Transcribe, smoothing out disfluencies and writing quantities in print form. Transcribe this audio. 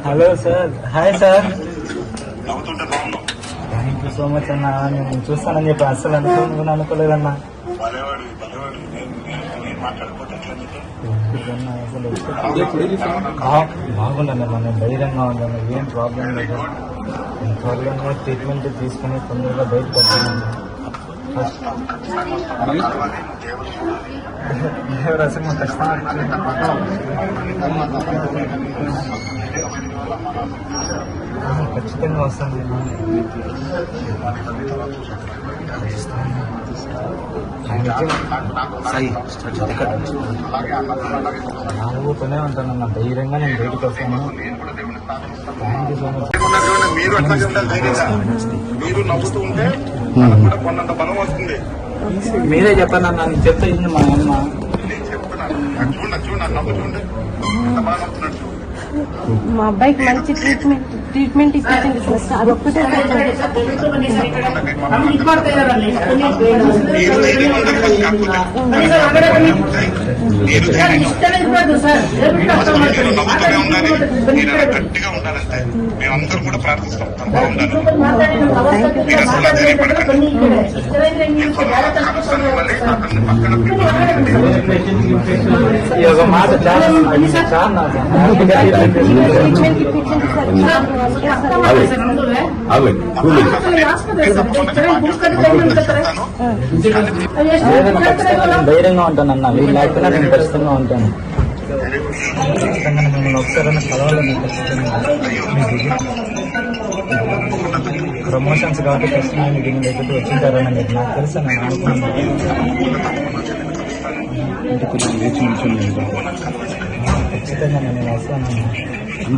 Hello sir, hi sir. Thank you so much అన్న. నేను చూస్తానని చెప్పి అస్సలు అనుకోలేదన్నా. బాగుండన్న, నేను ధైర్యంగా ఉన్నాను, ఏం ప్రాబ్లం లేదు. త్వరలోనే ట్రీట్మెంట్ తీసుకుని తొందరగా బయటకు వస్తానన్నా. దేవరాశం ఖచ్చితంగా వస్తాను. నాలుగుతూనే ఉంటానన్న, ధైర్యంగా నేను బయటకు వస్తాను. Thank you so much. మీరు అట్లాగే ఉండాలి, ధైర్యంగా మీరు నవ్వుతూ ఉంటే కొన్నంత బలం వస్తుంది. మీరే చెప్పండి అన్న, నేను చెప్తే మా అమ్మ. నేను చెప్తున్నాను, చూడండి నవ్వు చూడండి, ఎంత బాగా నవ్వుతున్నట్టు. మా అబ్బాయికి మంచి ట్రీట్మెంట్ ఇప్పించండి సార్. అదొక్కటే గట్టిగా ఉండాలంటే మేమందరం కూడా ప్రార్థిస్తాం. ఒక మాట ధైర్యంగా ఉంటాను అన్న. వీళ్ళు లేకపోయినా నేను ఖచ్చితంగా ఉంటాను. ఖచ్చితంగా మిమ్మల్ని ఒకసారైనా కలవాలని ఖచ్చితంగా. ప్రమోషన్స్ కాబట్టి ఖచ్చితంగా దీని దగ్గర వచ్చింటారని మీకు నాకు తెలుసు. నేను అనుకున్నాను ఖచ్చితంగా నేను వస్తాను.